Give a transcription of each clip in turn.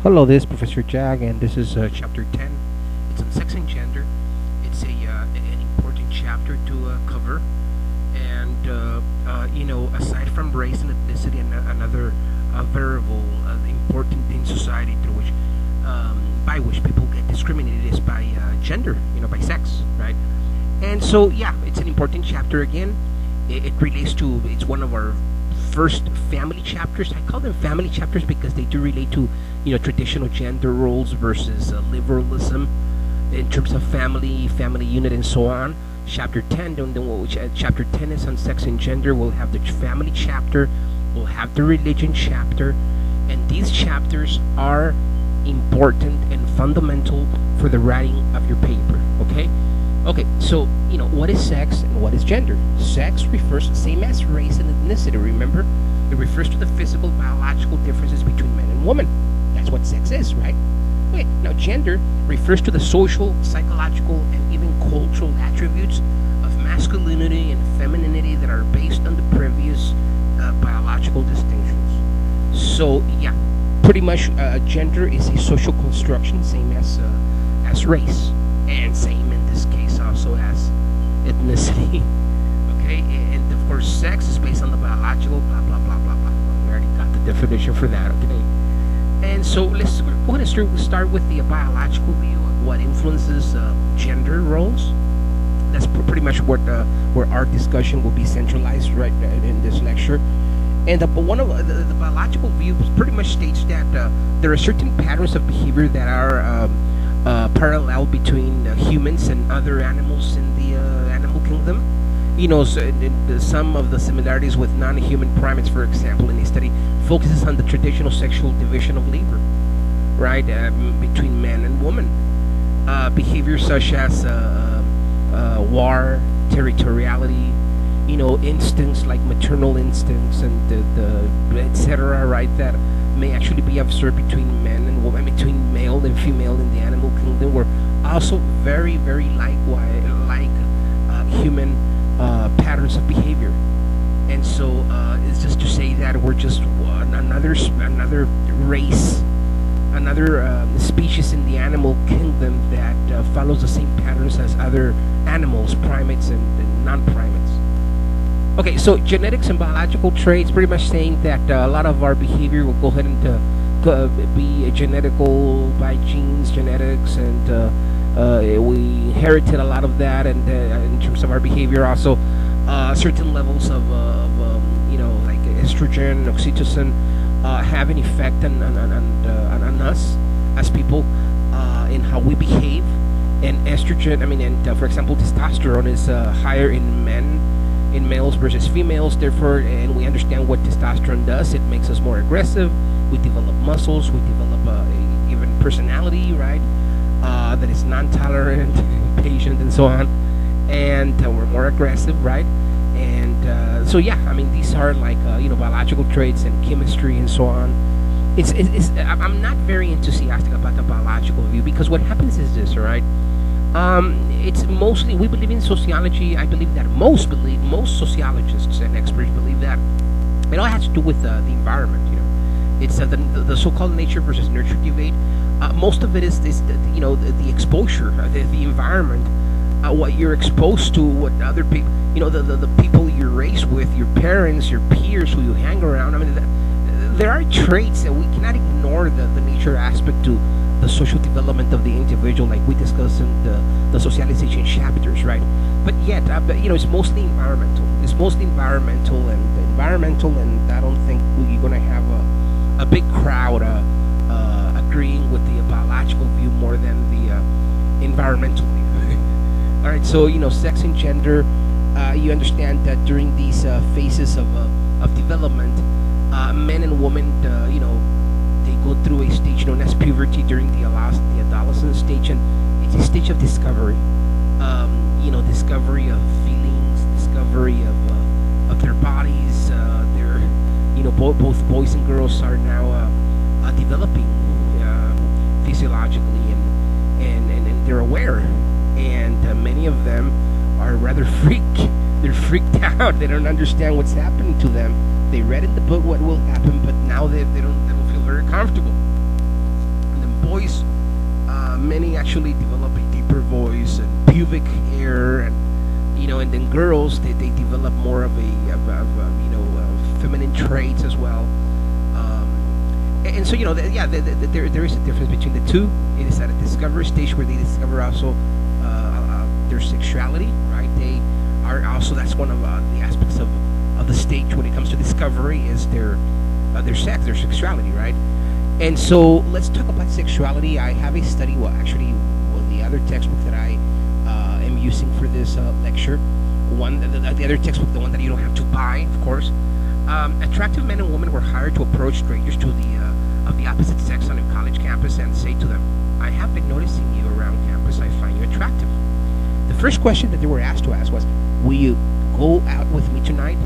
Hello, this is Professor Jag, and this is chapter 10. It's on sex and gender. It's an important chapter to cover, and aside from race and ethnicity, and another variable important in society through which by which people get discriminated is by gender, by sex, right? And so, yeah, it's an important chapter again. It relates to it's one of our first family chapters. I call them family chapters because they do relate to traditional gender roles versus liberalism in terms of family unit, and so on. Chapter 10, chapter 10 is on sex and gender. We'll have the family chapter, we'll have the religion chapter, and these chapters are important and fundamental for the writing of your paper. Okay, so what is sex and what is gender? Sex refers, same as race and ethnicity, remember? It refers to the physical, biological differences between men and women. That's what sex is, right? Okay, now gender refers to the social, psychological, and even cultural attributes of masculinity and femininity that are based on the previous biological distinctions. So, yeah, pretty much gender is a social construction, same as race, and same in this case also as ethnicity. Okay, and of course sex is based on the biological blah blah blah blah blah. We already got the definition for that. Okay, and so let's go ahead and start with the biological view of what influences gender roles. That's pretty much where our discussion will be centralized right in this lecture. And one of the biological view pretty much states that there are certain patterns of behavior that are parallel between humans and other animals in the animal kingdom. Some of the similarities with non-human primates, for example, in a study focuses on the traditional sexual division of labor, right, between man and woman. Behaviors such as war, territoriality, instincts like maternal instincts and the etc., right, that may actually be observed between men and women, between male and female in the animal kingdom, were also very, very like human patterns of behavior. And so it's just to say that we're just another race, another species in the animal kingdom that follows the same patterns as other animals, primates and non-primates. Okay, so genetics and biological traits, pretty much saying that a lot of our behavior will go ahead and be genetical by genes, genetics, and we inherited a lot of that, and in terms of our behavior, also certain levels of like estrogen, oxytocin, have an effect on us as people in how we behave. And estrogen, for example, testosterone is higher in males versus females, therefore, and we understand what testosterone does. It makes us more aggressive, we develop muscles, we develop even personality, right, that is non-tolerant, patient, and so on, and we're more aggressive, right? And so yeah, these are like biological traits and chemistry and so on. I'm not very enthusiastic about the biological view, because what happens is this, all right? It's mostly, we believe in sociology. I believe that most sociologists and experts believe that it all has to do with the environment. It's the so-called nature versus nurture debate. Most of it is the exposure, the environment, what you're exposed to, what other people, the people you're raised with, your parents, your peers, who you hang around. There are traits that we cannot ignore the nature aspect to the social development of the individual, like we discussed in the socialization chapters, right? But yet, it's mostly environmental. It's mostly environmental, and I don't think you're going to have a big crowd agreeing with the biological view more than the environmental view. All right, so sex and gender. You understand that during these phases of development, men and women, they go through a stage known as puberty during the adolescent stage, and it's a stage of discovery. Discovery of feelings, discovery of their bodies. Both boys and girls are now developing physiologically, and they're aware, and many of them are rather freaked. They're freaked out. They don't understand what's happening to them. They read in the book what will happen, but now they don't feel very comfortable. boys, many actually develop a deeper voice and pubic hair, and and then girls they develop more of feminine traits as well. And so there is a difference between the two. It is at a discovery stage where they discover also their sexuality, right? They are also, that's one of the aspects of the stage when it comes to discovery, is their sex, their sexuality, right? And so let's talk about sexuality. I have a study, the other textbook that I am using for this lecture, the other textbook, the one that you don't have to buy, of course. Attractive men and women were hired to approach strangers of the opposite sex on a college campus and say to them, "I have been noticing you around campus. I find you attractive." The first question that they were asked to ask was, "Will you go out with me tonight?"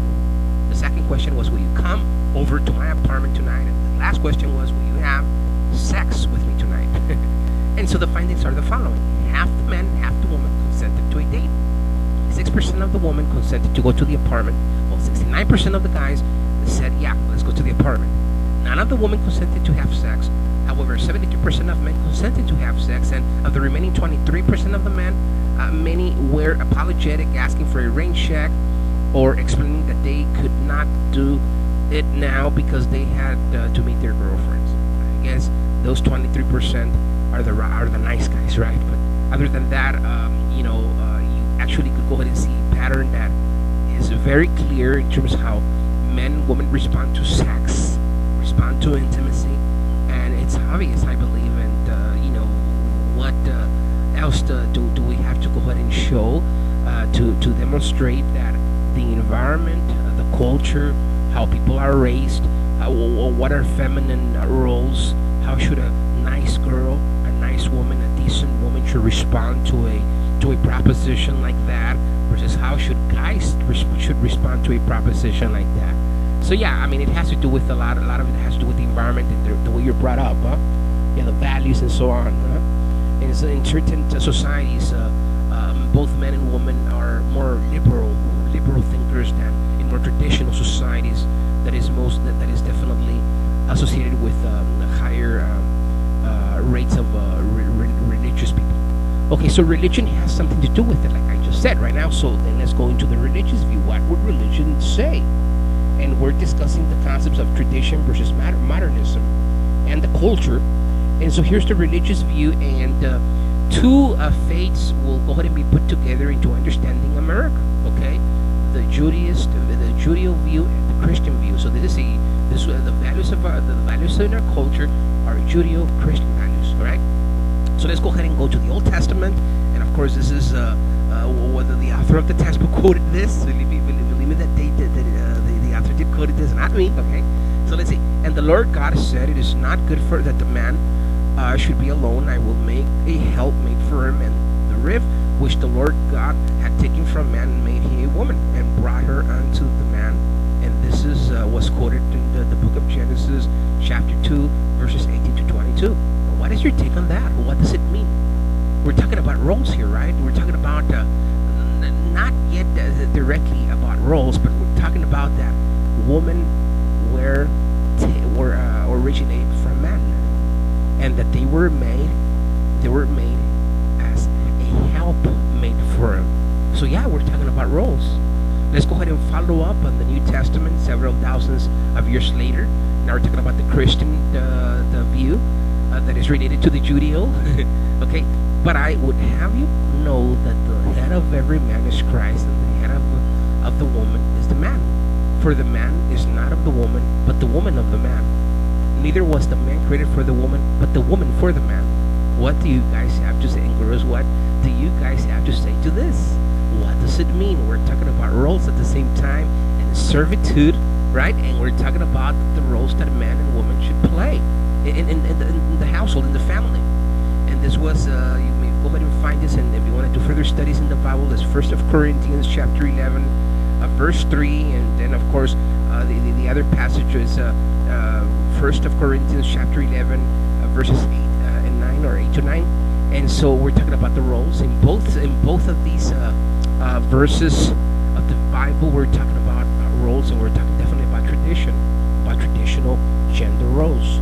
The second question was, "Will you come over to my apartment tonight?" And the last question was, "Will you have sex with me tonight?" And so the findings are the following: half the men, half the women consented to a date. 6% of the women consented to go to the apartment, while 69% of the guys said, "Yeah, let's go to the apartment." None of the women consented to have sex. However, 72% of men consented to have sex, and of the remaining 23% of the men, many were apologetic, asking for a rain check, or explaining that they could not do it now because they had to meet their girlfriends. I guess those 23% are the nice guys, right? But other than that, you actually could go ahead and see a pattern that is very clear in terms of how men and women respond to sex, respond to intimacy, and it's obvious, I believe. And what else do we have to go ahead and show to demonstrate that the environment, the culture, how people are raised, what are feminine roles, how should a nice girl, a nice woman, a decent woman should respond to a proposition like that, versus how should guys should respond to a proposition like that. So yeah, I mean, it has to do with a lot of it has to do with the environment and the way you're brought up, yeah, the values and so on. And so in certain societies, both men and women are more liberal thinkers than in more traditional societies. That is definitely associated with higher rates of religious people. Okay, so religion has something to do with it, like I just said right now. So then let's go into the religious view. What would religion say? And we're discussing the concepts of tradition versus modernism and the culture. And so here's the religious view, and two faiths will go ahead and be put together into understanding America. Okay, the Judeo view and the Christian view. So the values in our culture are Judeo-Christian values. All right. So let's go ahead and go to the Old Testament, and of course, this is whether the author of the textbook quoted this. Believe me that the author did quote this, not me. Okay, so let's see. And the Lord God said, "It is not good for that the man should be alone. I will make a helpmate for him." And the rib which the Lord God had taken from man made he a woman, and brought her unto the man. And this is was quoted in the book of Genesis, chapter 2, verses 18 to 22. What is your take on that? What does it mean? We're talking about roles here, right? We're talking about not yet directly about roles, but we're talking about that women were originated from men, and that they were made as a helpmate for him. So yeah, we're talking about roles. Let's go ahead and follow up on the New Testament several thousands of years later. Now we're talking about the Christian the view that is related to the Judeo. Okay, but I would have you know that the head of every man is Christ, and the head of the woman is the man. For the man is not of the woman, but the woman of the man. Neither was the man created for the woman, but the woman for the man. What do you guys have to say? And girls, what do you guys have to say to this? What does it mean? We're talking about roles at the same time, and servitude, right? And we're talking about the roles that a man and woman should play in the household, in the family. And this was, you may go ahead and find this, and if you want to do further studies in the Bible, there's 1 Corinthians chapter 11, verse 3, and then of course the other passage is 1 Corinthians chapter 11, verses 8 and 9, or 8 to 9. And so we're talking about the roles in both of these verses of the Bible. We're talking about roles, and we're talking definitely about traditional gender roles.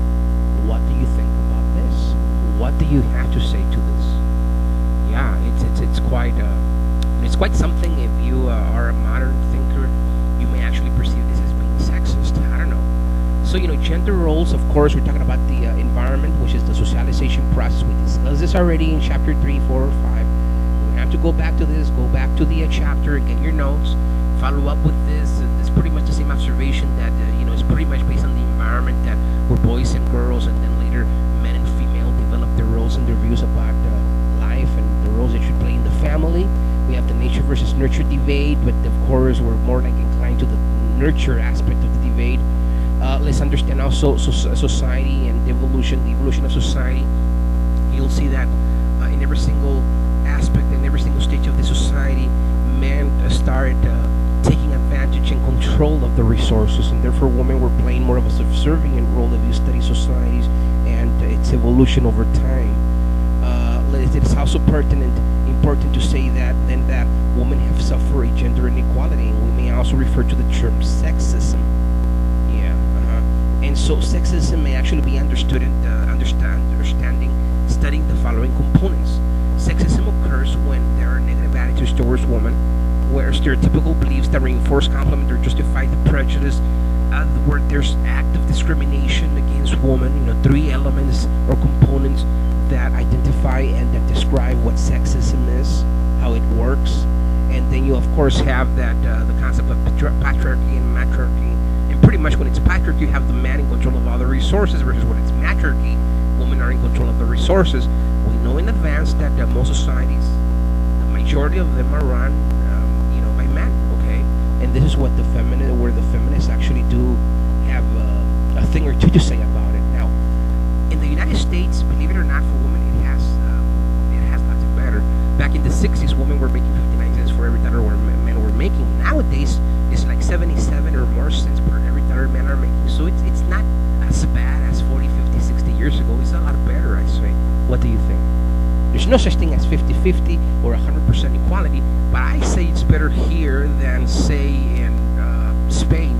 What do you think about this? What do you have to say to this? Yeah, it's quite something. If you are a modern thinker, you may actually perceive this as being sexist. I don't know. So, gender roles, of course, we're talking about the environment, which is the socialization process. We discussed this already in chapter 3, 4, or 5. You have to go back to this, go back to the chapter, get your notes, follow up with this. It's pretty much the same observation that, is pretty much based on the environment that where boys and girls, and then later men and female develop their roles and their views about life and the roles they should play in the family. We have the nature versus nurture debate, but of course, we're more like inclined to the nurture aspect of the debate. Let's understand also society and the evolution of society. You'll see that in every single aspect, in every single stage of the society, men started taking advantage and control of the resources, and therefore women were playing more of a subservient role if you study societies and its evolution over time. It's also important to say that women have suffered a gender inequality, and we may also refer to the term sexism. And so sexism may actually be understood and studying the following components. Sexism occurs when there are negative attitudes towards women, where stereotypical beliefs that reinforce, complement, or justify the prejudice, where there's active discrimination against women. Three elements or components that identify and that describe what sexism is, how it works. And then you, of course, have that the concept of patriarchy and matriarchy. Pretty much when it's patriarchy, you have the man in control of all the resources, versus when it's matriarchy, women are in control of the resources. We know in advance that most societies, the majority of them are run, by men. Okay, and this is what where the feminists actually do have a thing or two to say about it. Now, in the United States, believe it or not, for women, it has gotten better. Back in the 60s, women were making 59 cents for every dollar men were making. Nowadays, it's like 77 or more cents per every dollar men are making. So it's not as bad as 40, 50, 60 years ago. It's a lot better, I say. What do you think? There's no such thing as 50-50 or 100% equality, but I say it's better here than, say, in Spain.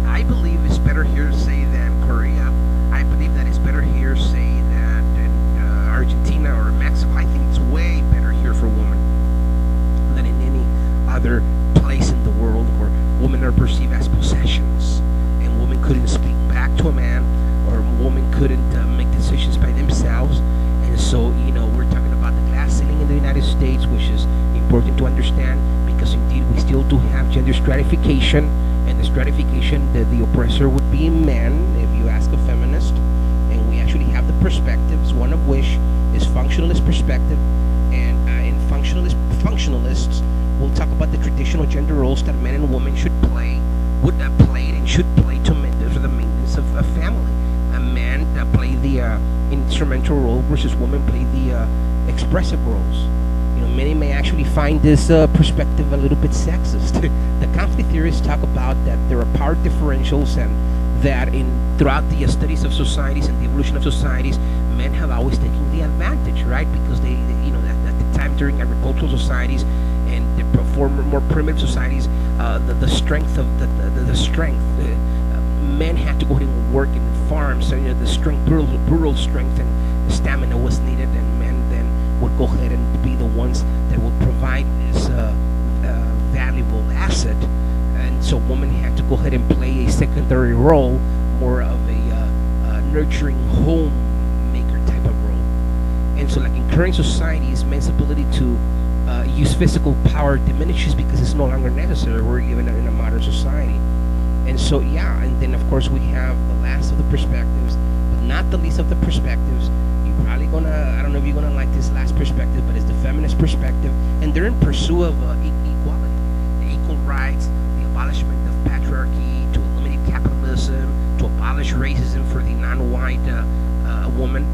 I believe it's better here, say, than Korea. I believe that it's better here, say, than in Argentina or Mexico. I think it's way better here for women than in any other place in the world where women are perceived as possessions, and women couldn't speak back to a man, or women couldn't make decisions by themselves. And so, we're talking about the glass ceiling in the United States, which is important to understand, because indeed we still do have gender stratification, and the stratification that the oppressor would be men, if you ask a feminist. And we actually have the perspectives, one of which is functionalist perspective, and in functionalists, we'll talk about the traditional gender roles that men and women would have played and should play for the maintenance of a family. A man play the instrumental role, versus women play the expressive roles. Many may actually find this perspective a little bit sexist. The conflict theorists talk about that there are power differentials, and that throughout the studies of societies and the evolution of societies, men have always taken the advantage, right? Because they at the time during agricultural societies and the more primitive societies, the strength of the strength. Men had to go ahead and work in farms, so the strength, brutal strength and stamina was needed, and men then would go ahead and be the ones that would provide this valuable asset. And so women had to go ahead and play a secondary role, more of a nurturing homemaker type of role. And so, like in current societies, men's ability to use physical power diminishes because it's no longer necessary. We're even in a modern society. And so, and then of course we have the last of the perspectives, but not the least of the perspectives. You're probably I don't know if you're gonna like this last perspective, but it's the feminist perspective, and they're in pursuit of equality, the equal rights, the abolishment of patriarchy, to eliminate capitalism, to abolish racism for the non-white woman.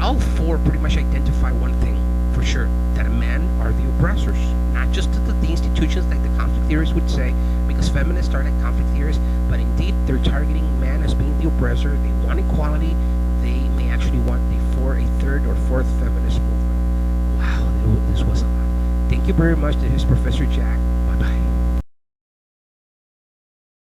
All four pretty much identify one thing for sure, that men are the oppressors, not just the institutions like the conflict theorists would say, because feminists are like conflict theorists, but indeed they're targeting men as being the oppressor. They want equality. They may actually want a third or fourth feminist movement. Wow, this was a lot. Thank you very much. This is Professor Jack.